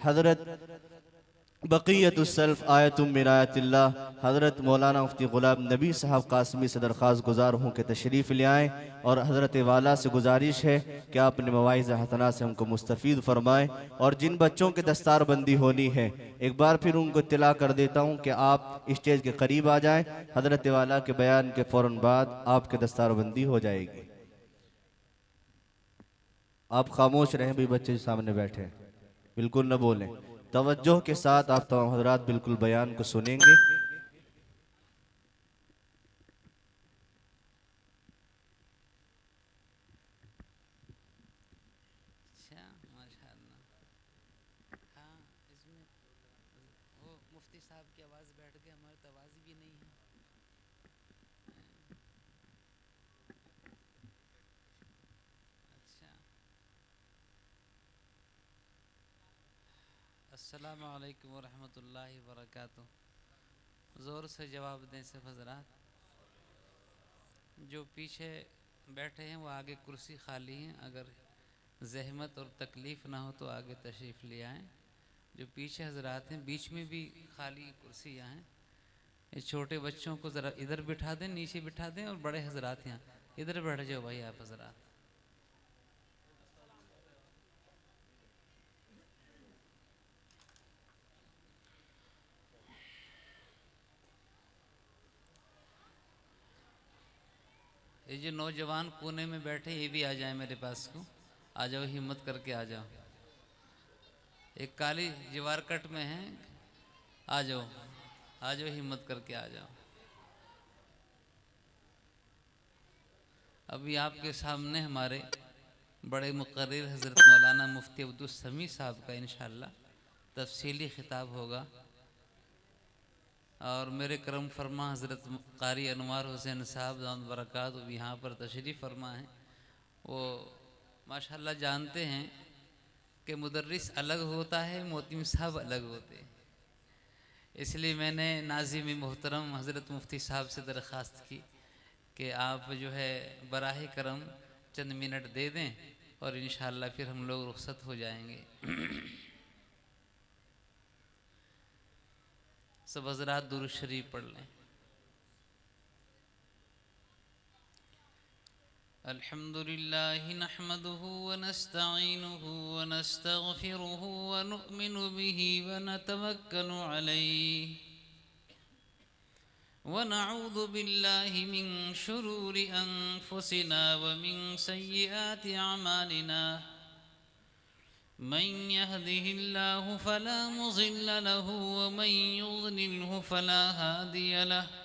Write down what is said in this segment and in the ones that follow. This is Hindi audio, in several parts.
हज़रत बक़ियतुस्सल्फ़ आयतुम मिन आयातिल्लाह हज़रत मौलाना मुफ्ती ग़ुलाम नबी साहब कासमी से दरख्वास्त गुजार हूँ कि तशरीफ़ ले आएँ और हज़रत वाला से गुजारिश है कि आप अपने मवाइज़ हसना से हमको मुस्तफ़ीद फरमाएँ। और जिन बच्चों के दस्तारबंदी होनी है एक बार फिर उनको इत्तला कर देता हूँ कि आप स्टेज के करीब आ जाएँ। हज़रत वाला के बयान के फ़ौरन बाद आपके दस्तारबंदी हो जाएगी। आप खामोश रहें, भी बच्चे जो सामने बैठे हैं बिल्कुल न बोलें। तवज्जो के साथ आप तमाम हज़रात बिल्कुल बयान को सुनेंगे। अच्छा माशाअल्लाह। हाँ, इसमें वो मुफ्ती साहब की आवाज़ बैठ गई, हमारी तो आवाज़ भी नहीं है। अच्छा, अस्सलामु अलैकुम वरहमतुल्लाहि वबरकातुहू। ज़ोर से जवाब दें सब हज़रात। जो पीछे बैठे हैं वो आगे कुर्सी खाली हैं, अगर ज़हमत और तकलीफ़ ना हो तो आगे तशरीफ़ ले आएँ। जो पीछे हज़रात हैं बीच में भी खाली कुर्सियाँ हैं। ये छोटे बच्चों को ज़रा इधर बिठा दें, नीचे बिठा दें, और बड़े हज़रात यहाँ इधर बैठ जाओ भाई आप हज़रात। ये जो नौजवान कोने में बैठे ये भी आ जाए मेरे पास को। आ जाओ, हिम्मत करके आ जाओ। एक काली जवार कट में है, आ जाओ, आ जाओ, हिम्मत करके आ जाओ। अभी आपके सामने हमारे बड़े मुक़र्रिर हज़रत मौलाना मुफ्ती अब्दुल समी साहब का इंशाअल्लाह तफसीली खिताब होगा। और मेरे करम फरमा हज़रत क़ारी अनवार हुसैन साहब दामद बरक़ात भी यहाँ पर तशरीफ़ फरमा हैं। वो माशाअल्लाह जानते हैं कि मुदर्रिस अलग होता है, मोतिम साहब अलग होते हैं। इसलिए मैंने नाज़िम मोहतरम हज़रत मुफ्ती साहब से दरख्वास्त की कि आप जो है बराह करम चंद मिनट दे दें और इंशाअल्लाह फिर हम लोग रुखसत हो जाएंगे। सब हज़रात दुरूद शरीफ पढ़ लें। अल्हम्दुलिल्लाहि नहमदुहु व नस्तईनुहु व नस्तगफिरुहु व नुअमिनु बिही व नतवक्कलु अलैहि व नऊज़ु बिल्लाहि मिन शुरूरि अनफुसिना व मिन सय्यिआति अमालिना। मन यहदिहिल्लाहु फला मुज़िल्ल लहु व मन युज़लिल्हु फला हादिय लहु।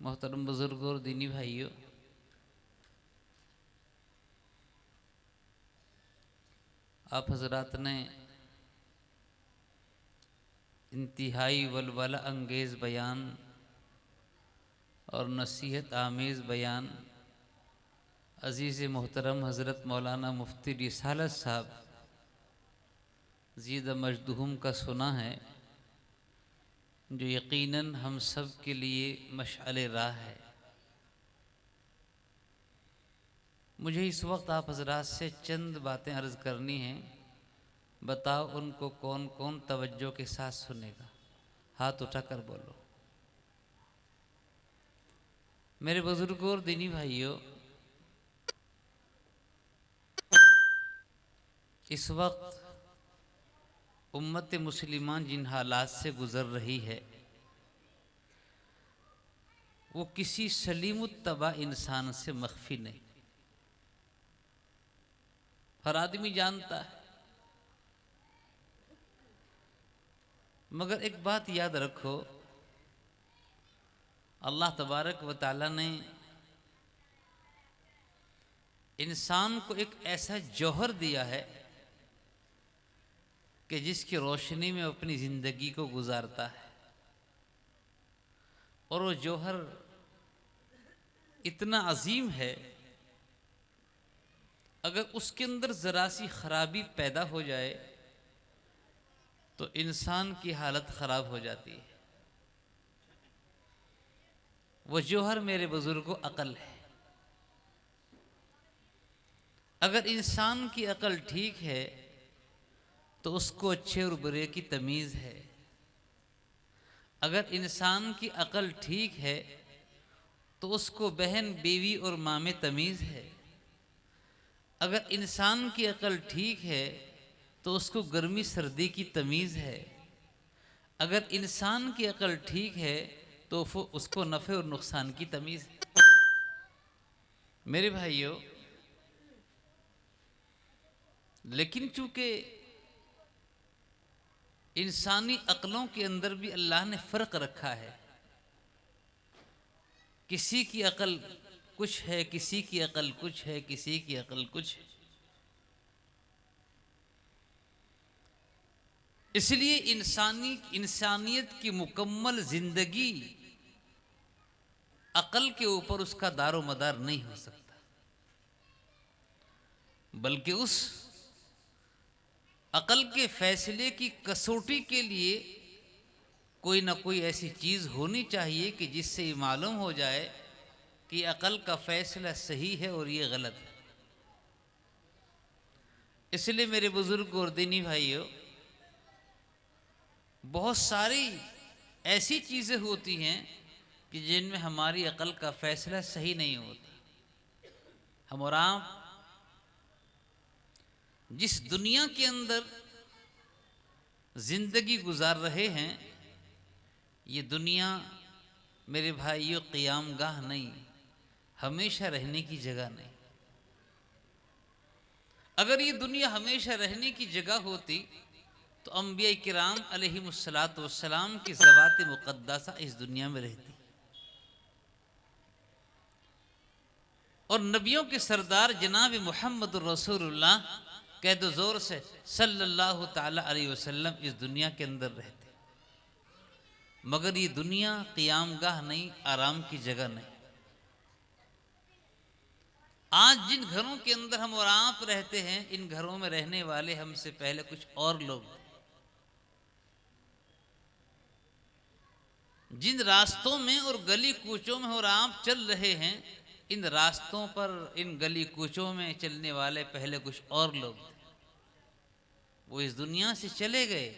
मोहतरम बुजुर्गों और दीनी भाइयों, आप हजरात ने इंतहाई वलवला अंगेज़ बयान और नसीहत आमेज़ बयान अज़ीज़ मोहतरम हज़रत मौलाना मुफ्ती रिसालत साहब ज़ीद मजदूम का सुना है, जो यकीनन हम सब के लिए मशअल राह है। मुझे इस वक्त आप हजरात से चंद बातें अर्ज़ करनी हैं। बताओ उनको कौन कौन तवज्जो के साथ सुनेगा? हाथ उठाकर बोलो। मेरे बुजुर्गों और दीनी भाइयों, इस वक्त उम्मत मुसलिमान जिन हालात से गुज़र रही है वो किसी सलीमुत्तबा इंसान से मख्फी नहीं, हर आदमी जानता है। मगर एक बात याद रखो, अल्लाह तबारक व तआला ने इंसान को एक ऐसा जौहर दिया है कि जिसकी रोशनी में अपनी ज़िंदगी को गुजारता है, और वो जौहर इतना अजीम है, अगर उसके अंदर ज़रा सी खराबी पैदा हो जाए तो इंसान की हालत ख़राब हो जाती है। वो जौहर मेरे बुजुर्गों अकल है। अगर इंसान की अकल ठीक है तो उसको अच्छे और बुरे की तमीज़ है। अगर इंसान की अकल ठीक है तो उसको बहन, बीवी और माँ में तमीज़ है। अगर इंसान की अकल ठीक है तो उसको गर्मी सर्दी की तमीज़ है। अगर इंसान की अकल ठीक है तो उसको नफ़े और नुकसान की तमीज़ है। मेरे भाइयों, लेकिन चूंकि इंसानी अक्लों के अंदर भी अल्लाह ने फ़र्क रखा है, किसी की अकल कुछ है, किसी की अकल कुछ है, किसी की अकल कुछ है। इसलिए इंसानियत की मुकम्मल जिंदगी अकल के ऊपर उसका दारो मदार नहीं हो सकता, बल्कि उस अकल के फैसले की कसौटी के लिए कोई ना कोई ऐसी चीज़ होनी चाहिए कि जिससे ये मालूम हो जाए कि अकल का फैसला सही है और ये गलत है। इसलिए मेरे बुजुर्ग और दीनी भाइयों, बहुत सारी ऐसी चीज़ें होती हैं कि जिनमें हमारी अकल का फैसला सही नहीं होता। हम और आप जिस दुनिया के अंदर जिंदगी गुजार रहे हैं, ये दुनिया मेरे भाइयों क़याम गाह नहीं, हमेशा रहने की जगह नहीं। अगर ये दुनिया हमेशा रहने की जगह होती तो अंबिया किराम अलैहिमुस्सलातु वस्सलाम की ज़वात मुक़द्दसा इस दुनिया में रहती, और नबियों के सरदार जनाब मुहम्मद रसूलुल्लाह कह दो ज़ोर से सल्लल्लाहु ताला अलैहि वसल्लम इस दुनिया के अंदर रहते। मगर ये दुनिया क़याम गाह नहीं, आराम की जगह नहीं। आज जिन घरों के अंदर हम और आप रहते हैं, इन घरों में रहने वाले हमसे पहले कुछ और लोग थे। जिन रास्तों में और गली कूचों में और आप चल रहे हैं, इन रास्तों पर, इन गली कूचों में चलने वाले पहले कुछ और लोग थे। वो इस दुनिया से चले गए।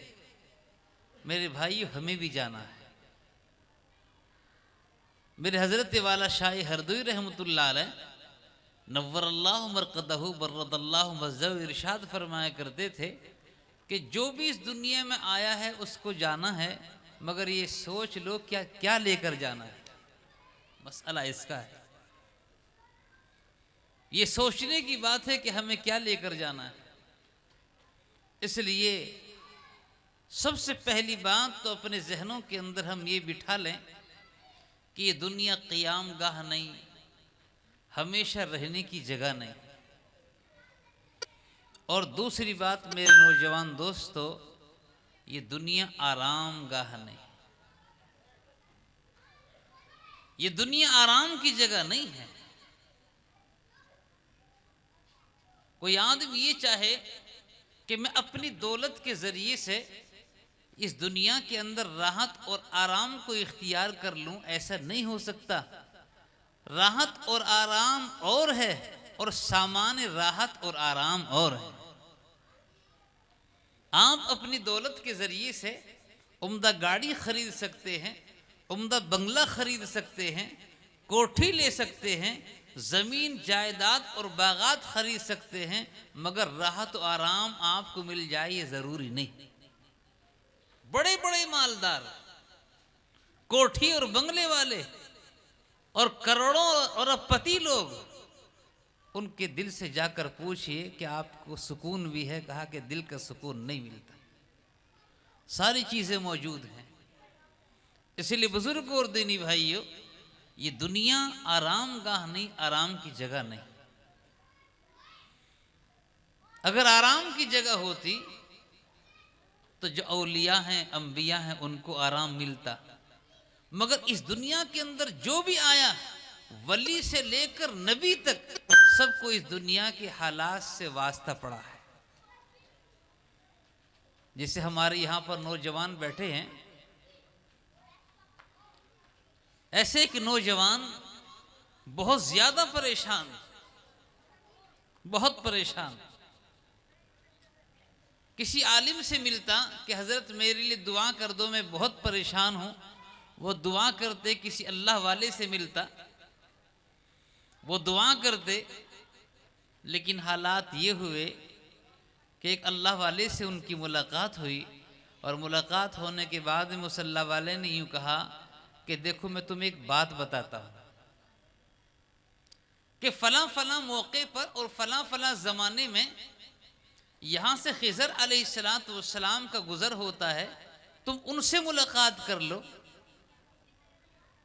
मेरे भाइयों, हमें भी जाना है। मेरे हजरत वाला शाह हरदोई रहमतुल्लाह अलैह नव्वरल्लाहु मरक़दहु बर्रदल्लाहु मज़हु इरशाद फरमाया करते थे कि जो भी इस दुनिया में आया है उसको जाना है, मगर ये सोच लो क्या क्या लेकर जाना है। मसला इसका है, ये सोचने की बात है कि हमें क्या लेकर जाना है। इसलिए सबसे पहली बात तो अपने जहनों के अंदर हम ये बिठा लें कि ये दुनिया क़याम गाह नहीं, हमेशा रहने की जगह नहीं। और दूसरी बात मेरे नौजवान दोस्तों, ये दुनिया आराम गाह नहीं, ये दुनिया आराम की जगह नहीं है। कोई आदमी ये चाहे कि मैं अपनी दौलत के जरिए से इस दुनिया के अंदर राहत और आराम को इख्तियार कर लूं, ऐसा नहीं हो सकता। राहत और आराम और है, और सामान्य राहत और आराम और है। आप अपनी दौलत के जरिए से उम्दा गाड़ी खरीद सकते हैं, उम्दा बंगला खरीद सकते हैं, कोठी ले सकते हैं, जमीन जायदाद और बागात खरीद सकते हैं, मगर राहत और आराम आपको मिल जाए ये जरूरी नहीं। बड़े बड़े मालदार, कोठी और बंगले वाले और करोड़ों अरबपति लोग, उनके दिल से जाकर पूछिए कि आपको सुकून भी है? कहा कि दिल का सुकून नहीं मिलता। सारी चीज़ें मौजूद हैं। इसलिए बुजुर्ग और दीनी भाइयों, ये दुनिया आराम गाह नहीं, आराम की जगह नहीं। अगर आराम की जगह होती तो जो औलिया हैं, अंबिया हैं, उनको आराम मिलता। मगर इस दुनिया के अंदर जो भी आया, वली से लेकर नबी तक, सबको इस दुनिया के हालात से वास्ता पड़ा है। जैसे हमारे यहां पर नौजवान बैठे हैं, ऐसे एक नौजवान बहुत ज्यादा परेशान, बहुत परेशान, किसी आलिम से मिलता कि हजरत मेरे लिए दुआ कर दो, मैं बहुत परेशान हूं। वो दुआ करते। किसी अल्लाह वाले से मिलता, वो दुआ करते। लेकिन हालात ये हुए कि एक अल्लाह वाले से उनकी मुलाकात हुई, और मुलाकात होने के बाद में उस अल्लाह वाले ने यूं कहा कि देखो मैं तुम्हें एक बात बताता हूं कि फला फला मौके पर और फला फला ज़माने में यहाँ से खिज़र अलैहिस्सलाम का गुज़र होता है, तुम उनसे मुलाकात कर लो,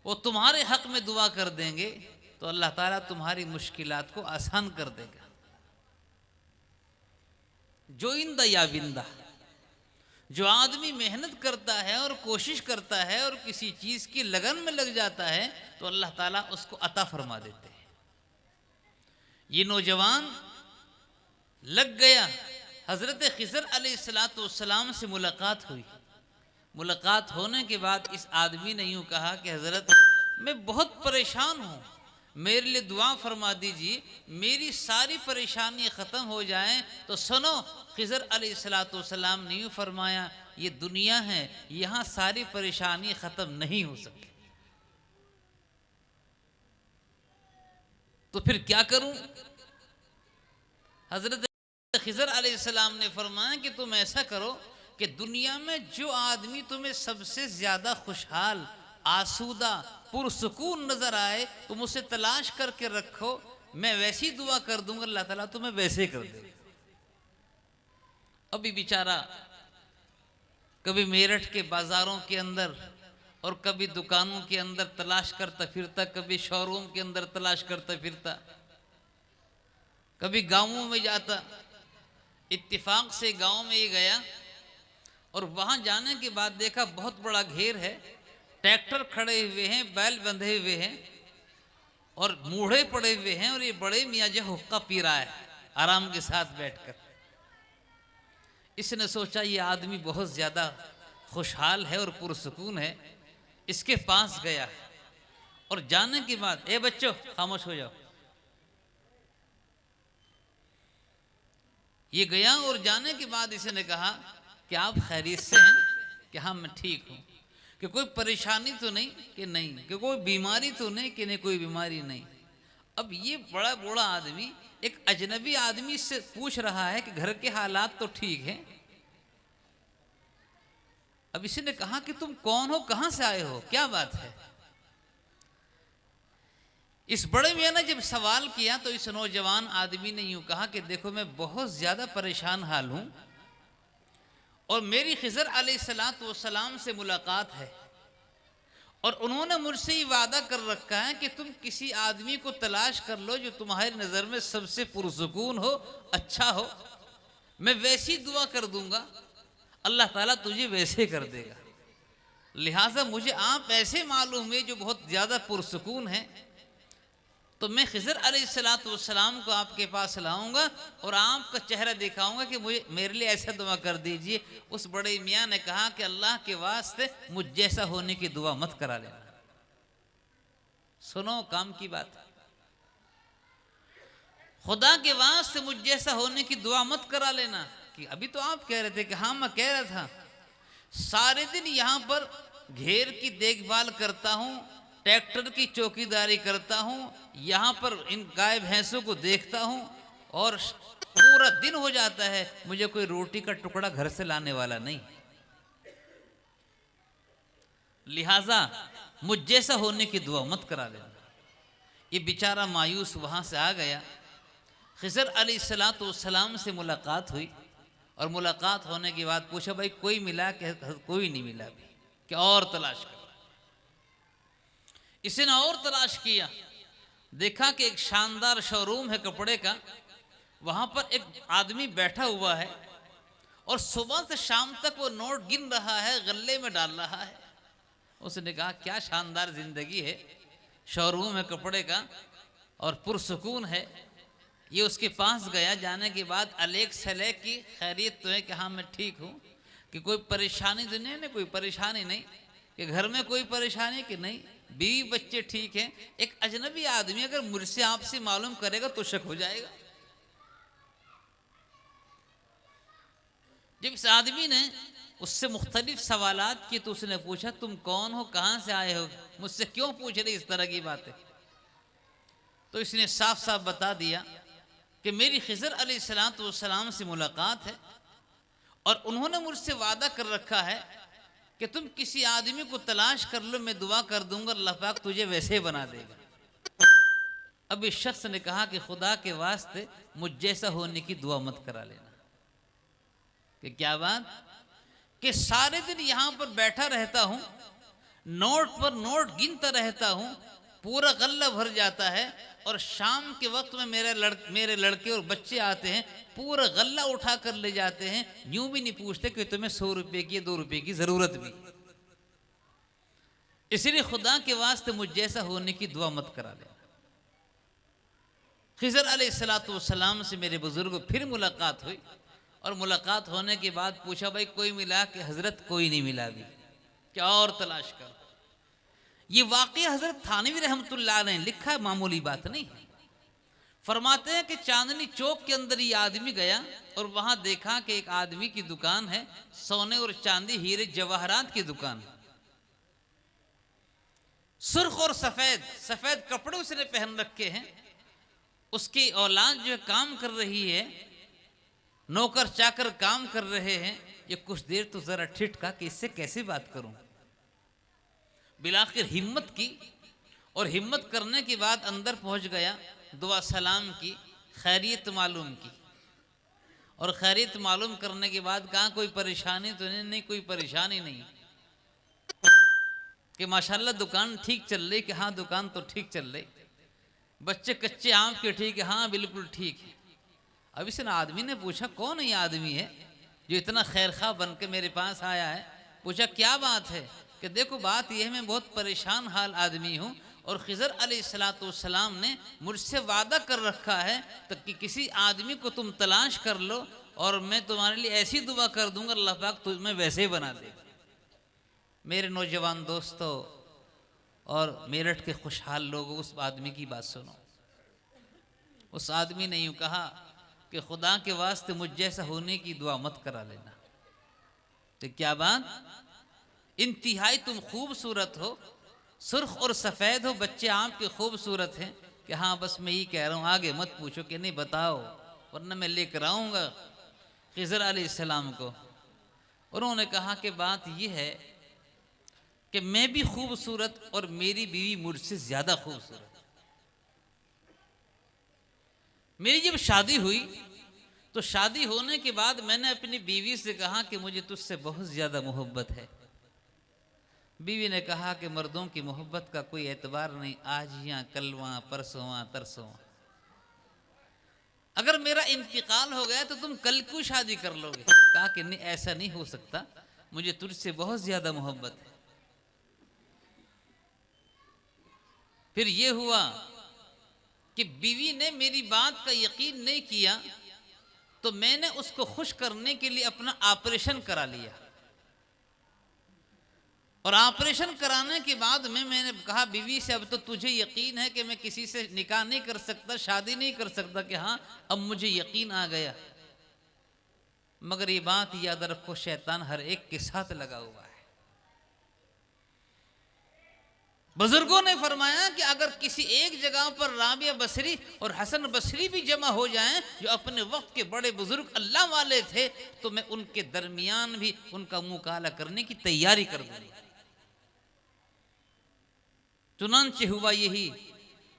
वो तुम्हारे हक़ में दुआ कर देंगे, तो अल्लाह ताला तुम्हारी मुश्किलात को आसान कर देगा। जो इंदा या बिंदा, जो आदमी मेहनत करता है और कोशिश करता है और किसी चीज़ की लगन में लग जाता है, तो अल्लाह ताला उसको अता फरमा देते हैं। ये नौजवान लग गया। हज़रत खिज़र अलैहिस्सलाम से मुलाकात हुई। मुलाकात होने के बाद इस आदमी ने यूँ कहा कि हज़रत मैं बहुत परेशान हूँ, मेरे लिए दुआ फरमा दीजिए, मेरी सारी परेशानियाँ ख़त्म हो जाएं। तो सुनो, खिज़र अलैहिस्सलाम ने यूँ फरमाया, ये दुनिया है, यहाँ सारी परेशानियाँ ख़त्म नहीं हो सकती। तो फिर क्या करूँ? हज़रत खिज़र अलैहिस्सलाम ने फरमाया कि तुम ऐसा करो कि दुनिया में जो आदमी तुम्हें सबसे ज़्यादा खुशहाल, आसूदा, पुरसुकून नज़र आए, तुम उसे तलाश करके रखो, मैं वैसी दुआ कर दूंगा, अल्लाह ताला तुम्हें वैसे कर देगा। अभी बेचारा कभी मेरठ के बाज़ारों के अंदर और कभी दुकानों के अंदर तलाश करता फिरता, कभी शोरूम के अंदर तलाश करता फिरता, कभी गाँवों में जाता। इत्तिफाक से गांव में ये गया और वहां जाने के बाद देखा बहुत बड़ा घेर है, ट्रैक्टर खड़े हुए हैं, बैल बंधे हुए हैं और मूढ़े पड़े हुए हैं, और ये बड़े मियाँ जो हुक्का पी रहा है आराम के साथ बैठकर। इसने सोचा ये आदमी बहुत ज़्यादा खुशहाल है और पुरसुकून है, इसके पास गया और जाने के बाद, ए बच्चों खामोश हो जाओ, ये गया और जाने के बाद इसने कहा कि आप खैरियत से हैं? कि हाँ मैं ठीक हूँ। कि कोई परेशानी तो नहीं? कि नहीं। कि कोई बीमारी तो नहीं? कि नहीं कोई बीमारी नहीं। अब ये बड़ा बूढ़ा आदमी एक अजनबी आदमी से पूछ रहा है कि घर के हालात तो ठीक हैं। अब इसने कहा कि तुम कौन हो, कहाँ से आए हो, क्या बात है? इस बड़े मियाँ ने जब सवाल किया तो इस नौजवान आदमी ने यूं कहा कि देखो मैं बहुत ज़्यादा परेशान हाल हूँ और मेरी खिज़र अलैहिस्सलाम से मुलाकात है, और उन्होंने मुझसे ये वादा कर रखा है कि तुम किसी आदमी को तलाश कर लो जो तुम्हारी नज़र में सबसे पुरसुकून हो, अच्छा हो, मैं वैसी दुआ कर दूंगा, अल्लाह ताला तुझे वैसे कर देगा। लिहाजा मुझे आप ऐसे मालूम है जो बहुत ज़्यादा पुरसुकून है, तो मैं खिज़र अलैहिस्सलाम को आपके पास लाऊंगा और आपका चेहरा दिखाऊंगा कि मुझे मेरे लिए ऐसा दुआ कर दीजिए। उस बड़े मियाँ ने कहा कि अल्लाह के वास्ते मुझ जैसा होने की दुआ मत करा लेना। सुनो काम की बात, खुदा के वास्ते मुझ जैसा होने की दुआ मत करा लेना। कि अभी तो आप कह रहे थे कि हाँ मैं कह रहा था, सारे दिन यहाँ पर घेर की देखभाल करता हूँ, ट्रैक्टर की चौकीदारी करता हूँ, यहाँ पर इन गाय भैंसों को देखता हूँ और पूरा दिन हो जाता है, मुझे कोई रोटी का टुकड़ा घर से लाने वाला नहीं। लिहाजा मुझ जैसा होने की दुआ मत करा लेना। ये बेचारा मायूस वहाँ से आ गया। खिज़र अलैहिस्सलाम से मुलाकात हुई और मुलाकात होने के बाद पूछा, भाई कोई मिला? कि कोई नहीं मिला भी, कि और तलाश कर। इसने और तलाश किया, देखा कि एक शानदार शोरूम है कपड़े का, वहाँ पर एक आदमी बैठा हुआ है और सुबह से शाम तक वो नोट गिन रहा है, गले में डाल रहा है। उसने कहा क्या शानदार जिंदगी है, शोरूम है कपड़े का और पुरसुकून है। ये उसके पास गया, जाने के बाद अलेक सलेक की खैरियत तो है? कि हाँ मैं ठीक हूँ। कि कोई परेशानी तो नहीं? कोई परेशानी नहीं। कि घर में कोई परेशानी? कि नहीं। बीवी बच्चे ठीक हैं। एक अजनबी आदमी अगर मुझसे आपसे मालूम करेगा तो शक हो जाएगा। जब इस आदमी ने उससे मुख्तलिफ सवालात किए तो उसने पूछा, तुम कौन हो, कहाँ से आए हो, मुझसे क्यों पूछ रहे इस तरह की बातें? तो इसने साफ साफ बता दिया कि मेरी खिज़र अलैहिस्सलाम से मुलाकात है और उन्होंने मुझसे वादा कर रखा है कि तुम किसी आदमी को तलाश कर लो, मैं दुआ कर दूंगा, अल्लाह पाक तुझे वैसे बना देगा। अब इस शख्स ने कहा कि खुदा के वास्ते मुझ जैसा होने की दुआ मत करा लेना। कि क्या बात? कि सारे दिन यहां पर बैठा रहता हूं, नोट पर नोट गिनता रहता हूं, पूरा गल्ला भर जाता है और शाम के वक्त में मेरे लड़के और बच्चे आते हैं, पूरा गल्ला उठा कर ले जाते हैं, यूं भी नहीं पूछते कि तुम्हें 100 रुपए की 2 रुपए की जरूरत भी। इसलिए खुदा के वास्ते मुझ जैसा होने की दुआ मत करा लेना। खिज़र अलैहिस्सलाम से मेरे बुजुर्ग फिर मुलाकात हुई और मुलाकात होने के बाद पूछा, भाई कोई मिला? कि हजरत कोई नहीं मिला भी, क्या और तलाश कर। ये वाक़या हजरत थानवी रहमतुल्लाह अलैह ने लिखा है, मामूली बात नहीं। फरमाते हैं कि चांदनी चौक के अंदर ये आदमी गया और वहां देखा कि एक आदमी की दुकान है, सोने और चांदी हीरे जवाहरात की दुकान। सुर्ख और सफेद सफेद कपड़े उसने पहन रखे हैं। उसकी औलाद जो काम कर रही है, नौकर चाकर काम कर रहे हैं। ये कुछ देर तो जरा ठिठका कि इससे कैसे बात करूं। बिलाखिर हिम्मत की और हिम्मत करने के बाद अंदर पहुंच गया, दुआ सलाम की, खैरियत मालूम की और खैरियत मालूम करने के बाद कहा कोई परेशानी तो नहीं? नहीं कोई परेशानी नहीं। कि माशाल्लाह दुकान ठीक चल रही? कि हाँ दुकान तो ठीक चल रही। बच्चे कच्चे आम के? ठीक है, हाँ बिल्कुल ठीक है। अब इस आदमी ने पूछा, कौन ये आदमी है जो इतना खैरखा बन के मेरे पास आया है? पूछा क्या बात है? कि देखो बात यह है, मैं बहुत परेशान हाल आदमी हूँ और खिज़र अलैहिस्सलाम ने मुझसे वादा कर रखा है तो कि किसी आदमी को तुम तलाश कर लो और मैं तुम्हारे लिए ऐसी दुआ कर दूंगा, अल्लाह पाक तुम्हें वैसे ही बना देगा। मेरे नौजवान दोस्तों और मेरठ के खुशहाल लोगों, उस आदमी की बात सुनो। उस आदमी ने यूँ कहा कि खुदा के वास्ते मुझ जैसा होने की दुआ मत करा लेना। तो क्या बात? इंतहाई तुम खूबसूरत हो, सुर्ख और सफ़ेद हो, बच्चे आपके खूबसूरत हैं। कि हाँ बस मैं ही कह रहा हूँ, आगे मत पूछो। कि नहीं बताओ वरना मैं लेकर आऊँगा खिज़र अलैहिस्सलाम को। उन्होंने कहा कि बात यह है कि मैं भी खूबसूरत और मेरी बीवी मुझसे ज़्यादा खूबसूरत। मेरी जब शादी हुई तो शादी होने के बाद मैंने अपनी बीवी से कहा कि मुझे तुझसे बहुत ज़्यादा मोहब्बत है। बीवी ने कहा कि मर्दों की मोहब्बत का कोई एतबार नहीं, आज यहाँ कल वहाँ, परसों वहाँ, तरसों वहाँ। अगर मेरा इंतकाल हो गया तो तुम कल क्यों शादी कर लोगे? कहा कि नहीं ऐसा नहीं हो सकता, मुझे तुझसे बहुत ज़्यादा मोहब्बत है। फिर ये हुआ कि बीवी ने मेरी बात का यकीन नहीं किया तो मैंने उसको खुश करने के लिए अपना ऑपरेशन करा लिया और ऑपरेशन कराने के बाद में मैंने कहा बीवी से, अब तो तुझे यकीन है कि मैं किसी से निकाह नहीं कर सकता, शादी नहीं कर सकता? कि हाँ अब मुझे यकीन आ गया। मगर ये बात याद रखो, शैतान हर एक के साथ लगा हुआ है। बुजुर्गों ने फरमाया कि अगर किसी एक जगह पर राबिया बसरी और हसन बसरी भी जमा हो जाएं, जो अपने वक्त के बड़े बुजुर्ग अल्लाह वाले थे, तो मैं उनके दरमियान भी उनका मुंह काला करने की तैयारी कर दूंगा। चुनांचे हुआ यही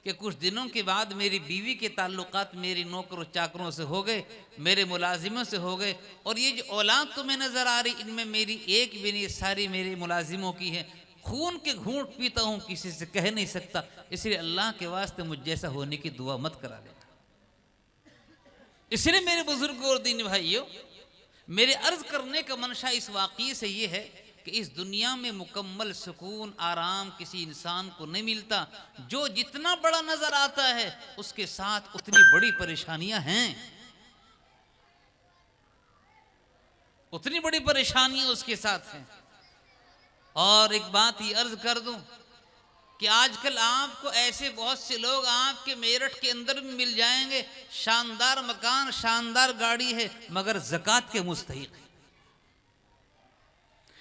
कि कुछ दिनों के बाद मेरी बीवी के ताल्लुकात मेरी नौकरों चाकरों से हो गए, मेरे मुलाजिमों से हो गए, और ये जो औलाद तुम्हें नज़र आ रही इनमें मेरी एक भी नहीं, सारी मेरे मुलाजिमों की है। खून के घूंट पीता हूँ, किसी से कह नहीं सकता, इसलिए अल्लाह के वास्ते मुझ जैसा होने की दुआ मत करा देना। इसलिए मेरे बुजुर्गों और दीन भाइयों, मेरे अर्ज करने का मंशा इस वाक़ये से ये है कि इस दुनिया में मुकम्मल सुकून आराम किसी इंसान को नहीं मिलता। जो जितना बड़ा नजर आता है उसके साथ उतनी बड़ी परेशानियां हैं, उतनी बड़ी परेशानियां उसके साथ हैं। और एक बात ये अर्ज कर दूं कि आजकल आपको ऐसे बहुत से लोग आपके मेरठ के अंदर भी मिल जाएंगे, शानदार मकान शानदार गाड़ी है मगर ज़कात के मुस्तहिक है।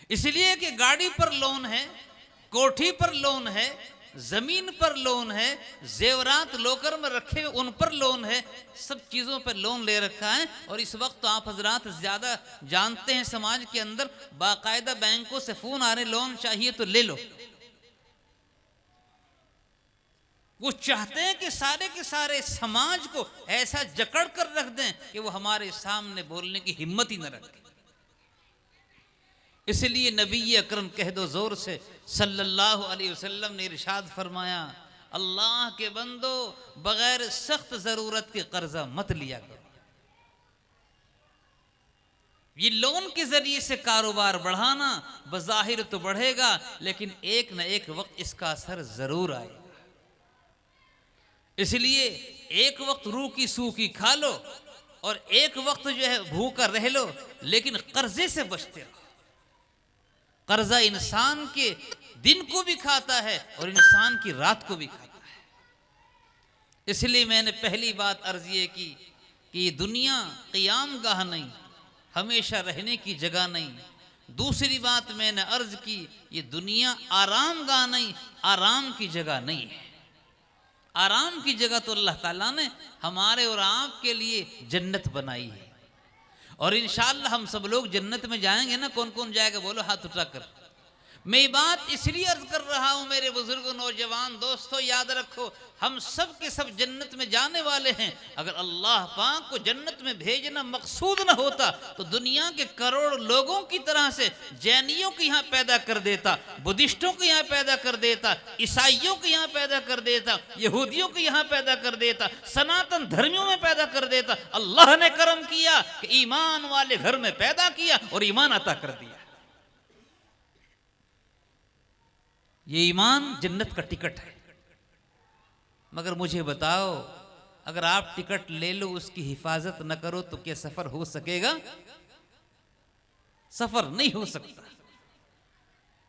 इसलिए कि गाड़ी पर लोन है, कोठी पर लोन है, जमीन पर लोन है, जेवरात लोकर में रखे हुए उन पर लोन है, सब चीज़ों पर लोन ले रखा है। और इस वक्त तो आप हजरात ज़्यादा जानते हैं, समाज के अंदर बाकायदा बैंकों से फ़ोन आ रहे, लोन चाहिए तो ले लो। वो चाहते हैं कि सारे के सारे समाज को ऐसा जकड़ कर रख दें कि वो हमारे सामने बोलने की हिम्मत ही न रखे। इसलिए नबी अकरम कह दो जोर से सल्लल्लाहु अलैहि वसल्लम ने इरशाद फरमाया, अल्लाह के बंदो बगैर सख्त जरूरत के कर्जा मत लिया करो। ये लोन के जरिए से कारोबार बढ़ाना बज़ाहिर तो बढ़ेगा, लेकिन एक न एक वक्त इसका असर जरूर आएगा। इसलिए एक वक्त रूह की सूखी खा लो और एक वक्त जो है भूखा रह लो, लेकिन कर्जे से बचते रहो। कर्जा इंसान के दिन को भी खाता है और इंसान की रात को भी खाता है। इसलिए मैंने पहली बात अर्ज ये की कि ये दुनिया क़याम गाह नहीं, हमेशा रहने की जगह नहीं। दूसरी बात मैंने अर्ज की, ये दुनिया आराम गाह नहीं, आराम की जगह नहीं है। आराम की जगह तो अल्लाह ताला ने हमारे और आपके लिए जन्नत बनाई है, और इंशाअल्लाह हम सब लोग जन्नत में जाएंगे ना। कौन कौन जाएगा बोलो हाथ उठाकर। मैं ये बात इसलिए अर्ज कर रहा हूं मेरे बुजुर्गों नौजवान दोस्तों, याद रखो हम सब के सब जन्नत में जाने वाले हैं। अगर अल्लाह पाक को जन्नत में भेजना मकसूद न होता तो दुनिया के करोड़ लोगों की तरह से जैनियों को यहाँ पैदा कर देता, बुद्धिस्टों को यहाँ पैदा कर देता, ईसाइयों को यहाँ पैदा कर देता, यहूदियों को यहाँ पैदा कर देता, सनातन धर्मियों में पैदा कर देता। अल्लाह ने करम किया कि ईमान वाले घर में पैदा किया और ईमान अता कर दिया। ये ईमान जन्नत का टिकट है। मगर मुझे बताओ, अगर आप टिकट ले लो उसकी हिफाजत न करो तो क्या सफर हो सकेगा? सफर नहीं हो सकता।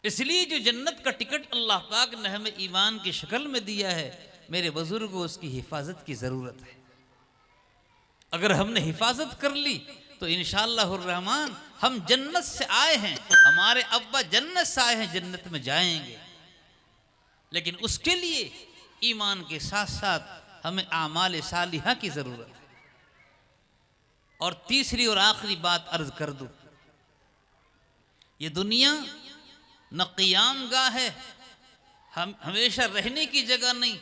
इसलिए जो जन्नत का टिकट अल्लाह पाक ने हमें ईमान की शक्ल में दिया है, मेरे बुजुर्गों उसकी हिफाजत की जरूरत है। अगर हमने हिफाजत कर ली तो इंशाअल्लाहुर रहमान हम जन्नत से आए हैं, हमारे अब्बा जन्नत से आए हैं, जन्नत में जाएंगे। लेकिन उसके लिए ईमान के साथ साथ हमें आमाल सालिहा की जरूरत है। और तीसरी और आखिरी बात अर्ज कर दूं, ये दुनिया न क़याम गाह है, हम हमेशा रहने की जगह नहीं।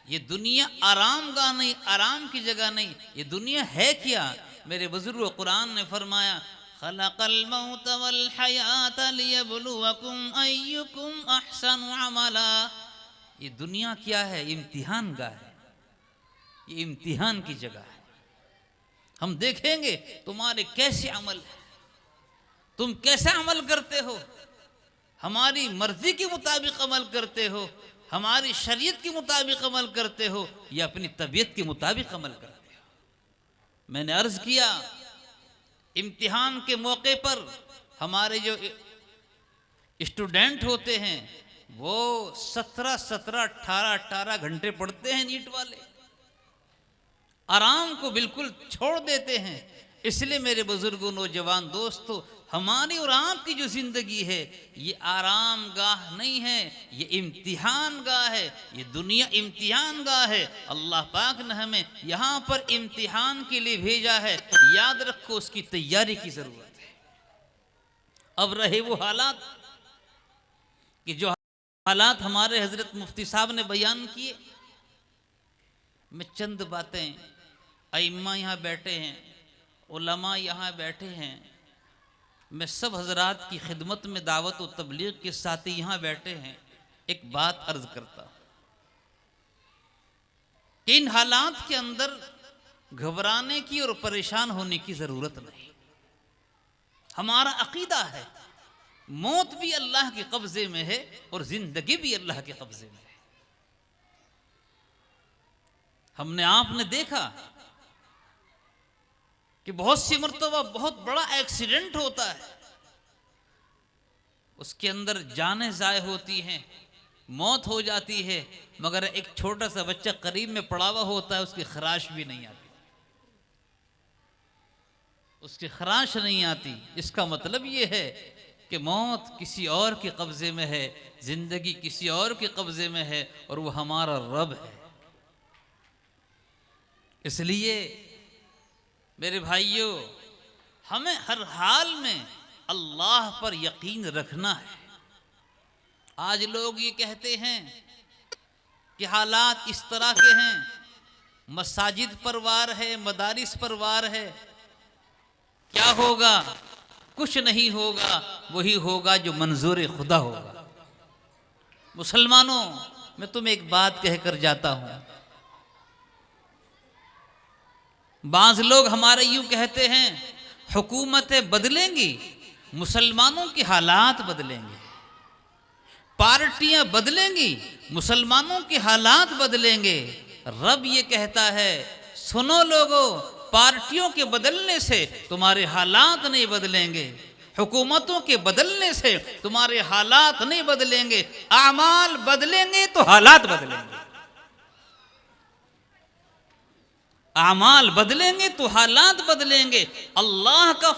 ये दुनिया आराम गाह नहीं, आराम की जगह नहीं। ये दुनिया है क्या? मेरे बुजुर्ग कुरान ने फरमाया, खलक़ल मौत वल हयात लियब्लुवकुम अय्युकुम अहसनु अमला। ये दुनिया क्या है? इम्तिहान गाह है, ये इम्तिहान की जगह है। हम देखेंगे तुम्हारे कैसे अमल है, तुम कैसे अमल करते हो। हमारी मर्जी के मुताबिक अमल करते हो, हमारी शरीयत के मुताबिक अमल करते हो, या अपनी तबीयत के मुताबिक अमल करते हो। मैंने अर्ज किया, इम्तिहान के मौके पर हमारे जो स्टूडेंट होते हैं वो 17-18 घंटे पढ़ते हैं नीट वाले, आराम को बिल्कुल छोड़ देते हैं। इसलिए मेरे बुजुर्गों नौजवान दोस्तों, हमारी और आपकी जो जिंदगी है ये आराम गाह नहीं है, ये इम्तिहान गाह है। ये दुनिया इम्तिहान गाह है। अल्लाह पाक ने हमें यहाँ पर इम्तिहान के लिए भेजा है। याद रखो उसकी तैयारी की जरूरत है। अब रहे वो हालात कि जो हालात हमारे हजरत मुफ्ती साहब ने बयान किए, मैं चंद बातें, अइम्मा यहाँ बैठे हैं, उलमा यहाँ बैठे हैं, मैं सब हजरात की खिदमत में दावत व तबलीग के साथ यहाँ बैठे हैं, एक बात अर्ज करता हूँ कि इन हालात के अंदर घबराने की और परेशान होने की जरूरत नहीं। हमारा अकीदा है मौत भी अल्लाह के कब्जे में है और जिंदगी भी अल्लाह के कब्जे में है। हमने आपने देखा कि बहुत सी मर्तबा बहुत बड़ा एक्सीडेंट होता है, उसके अंदर जानें ज़ाय होती हैं, मौत हो जाती है, मगर एक छोटा सा बच्चा करीब में पड़ा हुआ होता है, उसकी खराश भी नहीं आती, उसकी खराश नहीं आती। इसका मतलब ये है कि मौत किसी और के कब्जे में है, जिंदगी किसी और के कब्जे में है, और वो हमारा रब है। इसलिए मेरे भाइयों, हमें हर हाल में अल्लाह पर यकीन रखना है। आज लोग ये कहते हैं कि हालात इस तरह के हैं, मसाजिद पर वार है, मदारिस पर वार है, क्या होगा? कुछ नहीं होगा, वही होगा जो मंजूर खुदा होगा। मुसलमानों, मैं तुम्हें एक बात कहकर जाता हूं। बाज लोग हमारे यूं कहते हैं हुकूमतें बदलेंगी, मुसलमानों के हालात बदलेंगे, पार्टियां बदलेंगी, मुसलमानों के हालात बदलेंगे। रब ये कहता है, सुनो लोगों, पार्टियों के बदलने से तुम्हारे हालात नहीं बदलेंगे, हुकूमतों के बदलने से तुम्हारे हालात नहीं बदलेंगे, आमाल बदलेंगे तो हालात बदलेंगे। आमाल बदलेंगे तो हालात बदलेंगे। अल्लाह का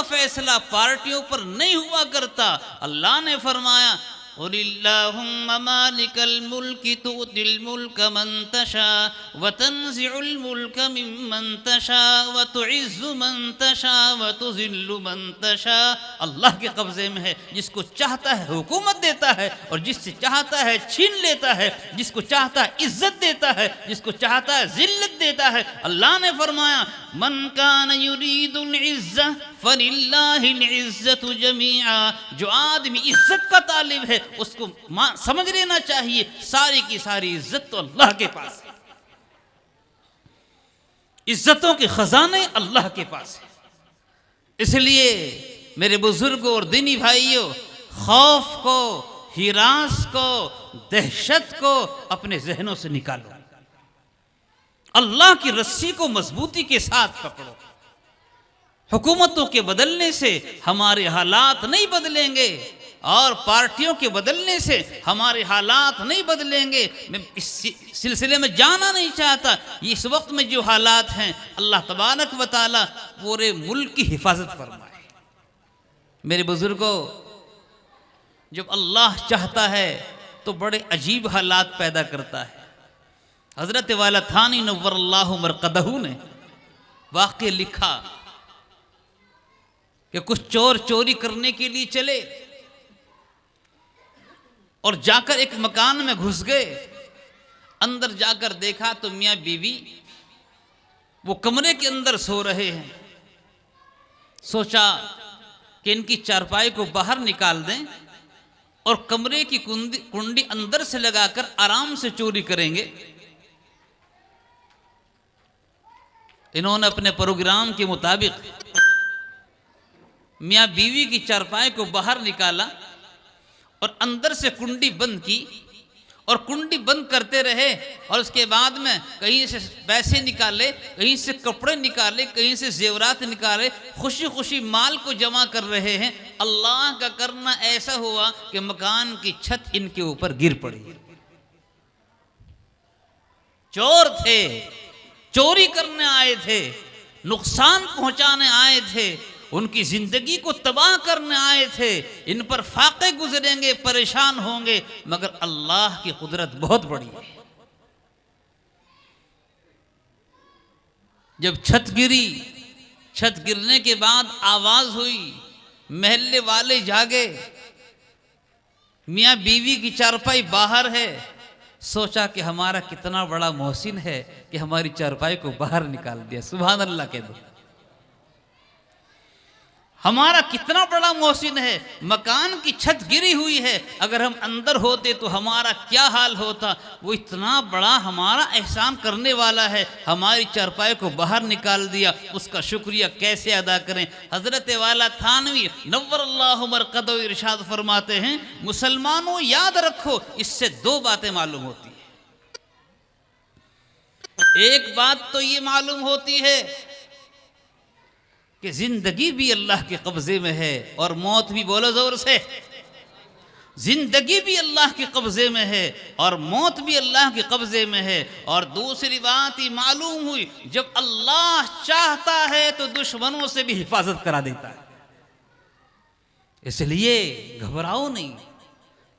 फैसला पार्टियों पर नहीं हुआ करता। अल्लाह ने फरमाया, क़ुलिल्लाहुम्मा मालिकल मुल्कि तु'तिल मुल्का मन तशा व तंज़िउल मुल्का मिम्मन तशा व तुइज़्ज़ु मन तशा व तुज़िल्लु मन तशा। अल्लाह के कब्जे में है, जिसको चाहता है हुकूमत देता है और जिससे चाहता है छीन लेता है, जिसको चाहता है इज्जत देता है, जिसको चाहता है जिल्लत देता है। अल्लाह ने फरमाया, मन कान युरीदुल इज़्ज़ा फलिल्लाहिल इज़्ज़तु जमीआ। जो आदमी इज्जत का तालिब है, उसको समझ लेना चाहिए सारी की सारी इज्जत तो अल्लाह के पास है, इज्जतों के खजाने अल्लाह के पास है। इसलिए मेरे बुजुर्गों और दीनी भाइयों, खौफ को, हिरास को, दहशत को अपने जहनों से निकालो। अल्लाह की रस्सी को मजबूती के साथ पकड़ो। हुकूमतों के बदलने से हमारे हालात नहीं बदलेंगे और पार्टियों के बदलने से हमारे हालात नहीं बदलेंगे। मैं इस सिलसिले में जाना नहीं चाहता। इस वक्त में जो हालात हैं, अल्लाह तबारक व तआला पूरे मुल्क की हिफाजत फरमाए। मेरे बुजुर्गों, जब अल्लाह चाहता है तो बड़े अजीब हालात पैदा करता है। हजरत वाला थानी नव्वरल्लाहु मरकदहू ने वाक़या लिखा कि कुछ चोर चोरी करने के लिए चले और जाकर एक मकान में घुस गए। अंदर जाकर देखा तो मियाँ बीवी वो कमरे के अंदर सो रहे हैं। सोचा कि इनकी चारपाई को बाहर निकाल दें और कमरे की कुंडी अंदर से लगाकर आराम से चोरी करेंगे। इन्होंने अपने प्रोग्राम के मुताबिक मियाँ बीवी की चारपाई को बाहर निकाला और अंदर से कुंडी बंद की और कुंडी बंद करते रहे। और उसके बाद में कहीं से पैसे निकाले, कहीं से कपड़े निकाले, कहीं से जेवरात निकाले, खुशी खुशी माल को जमा कर रहे हैं। अल्लाह का करना ऐसा हुआ कि मकान की छत इनके ऊपर गिर पड़ी। चोर थे, चोरी करने आए थे, नुकसान पहुंचाने आए थे, उनकी जिंदगी को तबाह करने आए थे। इन पर फाके गुजरेंगे, परेशान होंगे, मगर अल्लाह की कुदरत बहुत बड़ी है। जब छत गिरी, छत गिरने के बाद आवाज हुई, महल्ले वाले जागे, मियाँ बीवी की चारपाई बाहर है, सोचा कि हमारा कितना बड़ा मोहसिन है कि हमारी चारपाई को बाहर निकाल दिया। सुभान अल्लाह कह दो। हमारा कितना बड़ा मोहसिन है, मकान की छत गिरी हुई है, अगर हम अंदर होते तो हमारा क्या हाल होता। वो इतना बड़ा हमारा एहसान करने वाला है, हमारी चारपाई को बाहर निकाल दिया, उसका शुक्रिया कैसे अदा करें। हजरत वाला थानवी नव्वरल्लाहु मरकदहु इरशाद फरमाते हैं, मुसलमानों याद रखो, इससे दो बातें मालूम होती है। एक बात तो ये मालूम होती है कि जिंदगी भी अल्लाह के कब्जे में है और मौत भी, बोलो जोर से, जिंदगी भी अल्लाह के कब्जे में है और मौत भी अल्लाह के कब्जे में है। और दूसरी बात ही मालूम हुई, जब अल्लाह चाहता है तो दुश्मनों से भी हिफाजत करा देता है। इसलिए घबराओ नहीं,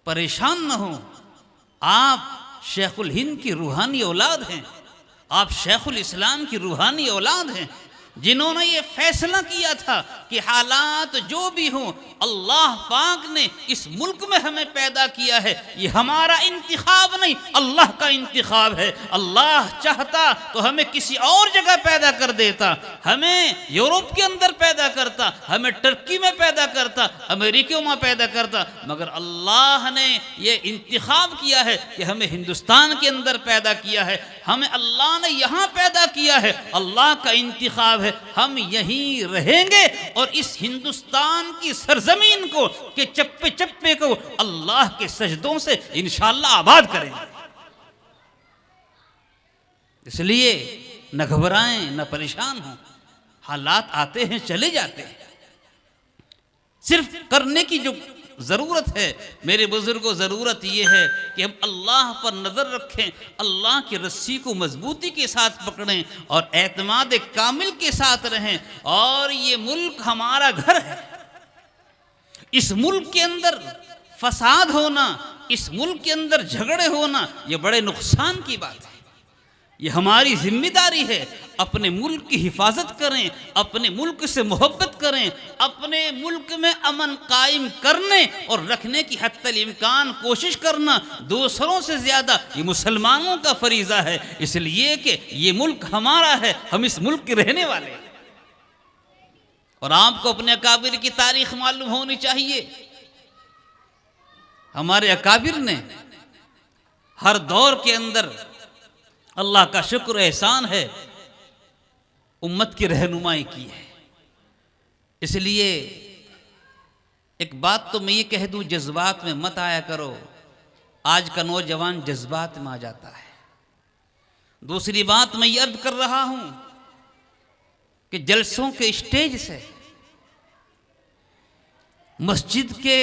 परेशान न हो। आप शेखुल हिंद की रूहानी औलाद हैं, आप शेखुल इस्लाम की रूहानी औलाद हैं, जिन्होंने ये फैसला किया था कि हालात जो भी हों, अल्लाह पाक ने इस मुल्क में हमें पैदा किया है, ये हमारा इंतिखाब नहीं, अल्लाह का इंतिखाब है। अल्लाह चाहता तो हमें किसी और जगह पैदा कर देता, हमें यूरोप के अंदर पैदा करता, हमें टर्की में पैदा करता, अमेरिका में पैदा करता, मगर अल्लाह ने ये इंतिखाब किया है कि हमें हिंदुस्तान के अंदर पैदा किया है, हमें अल्लाह ने यहाँ पैदा किया है, अल्लाह का इंतिखाब है, हम यहीं रहेंगे और इस हिंदुस्तान की सरजमीन को के चप्पे चप्पे को अल्लाह के सजदों से इंशाअल्लाह आबाद करेंगे। इसलिए न घबराएं, न परेशान हों, हालात आते हैं चले जाते हैं, सिर्फ करने की जो ज़रूरत है मेरे बुजुर्गों, ज़रूरत यह है कि हम अल्लाह पर नज़र रखें, अल्लाह की रस्सी को मजबूती के साथ पकड़ें और एतमाद कामिल के साथ रहें। और ये मुल्क हमारा घर है, इस मुल्क के अंदर फसाद होना, इस मुल्क के अंदर झगड़े होना, ये बड़े नुकसान की बात है। ये हमारी जिम्मेदारी है, अपने मुल्क की हिफाजत करें, अपने मुल्क से मोहब्बत करें, अपने मुल्क में अमन कायम करने और रखने की हत्तल इम्कान कोशिश करना दूसरों से ज़्यादा ये मुसलमानों का फरीज़ा है। इसलिए कि ये मुल्क हमारा है, हम इस मुल्क के रहने वाले हैं। और आपको अपने अकाबिर की तारीख मालूम होनी चाहिए। हमारे अकाबिर ने हर दौर के अंदर, अल्लाह का शुक्र एहसान है, उम्मत की रहनुमाई की है। इसलिए एक बात तो मैं ये कह दूं, जज्बात में मत आया करो, आज का नौजवान जज्बात में आ जाता है। दूसरी बात मैं ये अर्ज कर रहा हूं कि जलसों के स्टेज से, मस्जिद के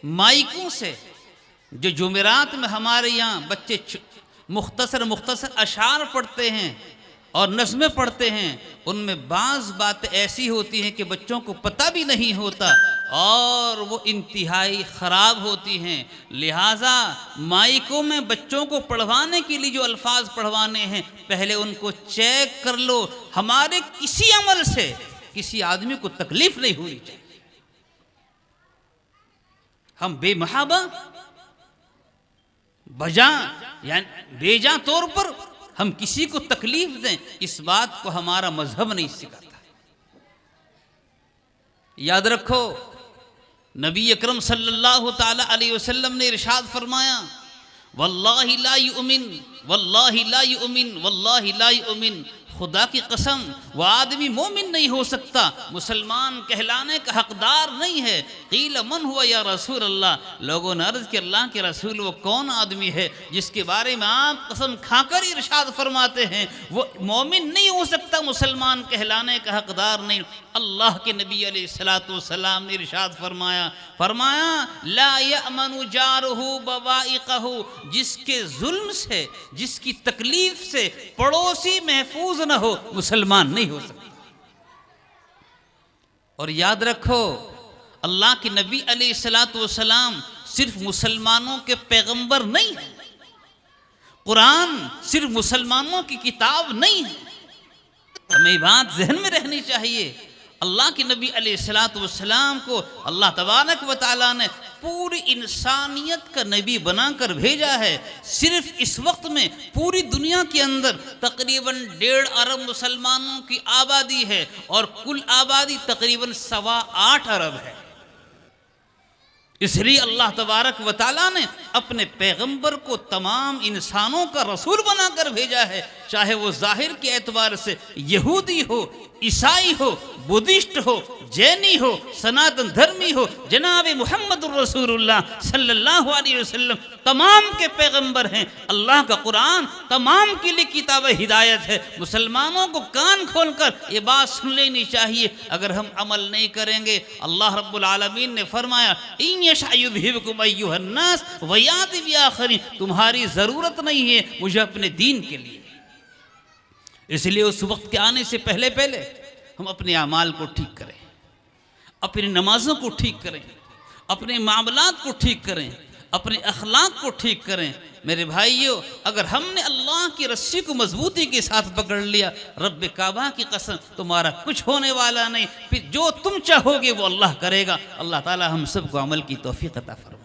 माइकों से, जो जुमेरात में हमारे यहाँ बच्चे मुख्तसर अशार पढ़ते हैं और नज़्में पढ़ते हैं, उनमें बाज़ बातें ऐसी होती हैं कि बच्चों को पता भी नहीं होता और वो इंतहाई ख़राब होती हैं। लिहाजा माइकों में बच्चों को पढ़वाने के लिए जो अल्फाज पढ़वाने हैं, पहले उनको चेक कर लो। हमारे किसी अमल से किसी आदमी को तकलीफ नहीं होनी चाहिए। हम बेमहाबा बजा यानी बेजा तौर पर हम किसी को तकलीफ दें, इस बात को हमारा मजहब नहीं सिखाता। याद रखो, नबी अकरम सल्लल्लाहु ताला अलैहि वसल्लम ने इरशाद फरमाया, वल्लाहि ला युमिन, वल्लाहि ला युमिन, वल्लाहि ला युमिन, खुदा की कसम वह आदमी मोमिन नहीं हो सकता, मुसलमान कहलाने का हकदार नहीं है। क़ील मन हुआ या रसूल अल्लाह, लोगों ने अर्ज़ कि अल्लाह के रसूल वो कौन आदमी है जिसके बारे में आप कसम खाकर इरशाद फरमाते हैं वो मोमिन नहीं हो सकता, मुसलमान कहलाने का हकदार नहीं। अल्लाह के नबी अलैहिस्सलातु वस्सलाम ने इरशाद फरमाया ला यअमनु जारुहु बवाइक़हु, जिसके जुल्म से, जिसकी तकलीफ से पड़ोसी महफूज न हो, मुसलमान नहीं हो सकता। और याद रखो, अल्लाह के नबी अलैहिस्सलातु वस्सलाम सिर्फ मुसलमानों के पैगंबर नहीं है, कुरान सिर्फ मुसलमानों की किताब नहीं है। हमें बात जहन में रहनी चाहिए। अल्लाह के नबी अलैहिस्सलाम को अल्लाह तबारक व तआला ने पूरी इंसानियत का नबी बनाकर भेजा है। सिर्फ इस वक्त में पूरी दुनिया के अंदर तकरीबन 1.5 अरब मुसलमानों की आबादी है और कुल आबादी तकरीबन 8.25 अरब है। इसलिए अल्लाह तबारक व तआला ने अपने पैगंबर को तमाम इंसानों का रसूल बनाकर भेजा है, चाहे वो जाहिर के एतबार से यहूदी हो, ईसाई हो, बुद्धिस्ट हो, जैनी हो, सनातन धर्मी हो, जनाब मुहम्मद रसूलुल्लाह सल्लल्लाहु अलैहि वसल्लम तमाम के पैगंबर हैं। अल्लाह का कुरान तमाम के लिए किताब हिदायत है। मुसलमानों को कान खोलकर ये बात सुन लेनी चाहिए। अगर हम अमल नहीं करेंगे, अल्लाह रब्बुल आलमीन ने फरमाया इन यशायुद्हिबकुम अय्युहन्नास व याति बिआखरीन, तुम्हारी ज़रूरत नहीं है मुझे अपने दीन के लिए। इसलिए उस वक्त के आने से पहले पहले हम अपने अमाल को ठीक करें, अपनी नमाजों को ठीक करें, अपने मामलात को ठीक करें, अपने अखलाक को ठीक करें। मेरे भाइयों, अगर हमने अल्लाह की रस्सी को मजबूती के साथ पकड़ लिया, रब्बे काबा की कसम तुम्हारा कुछ होने वाला नहीं। फिर जो तुम चाहोगे वो अल्लाह करेगा। अल्लाह ताला हम सबको अमल की तौफीक अता फरमाए।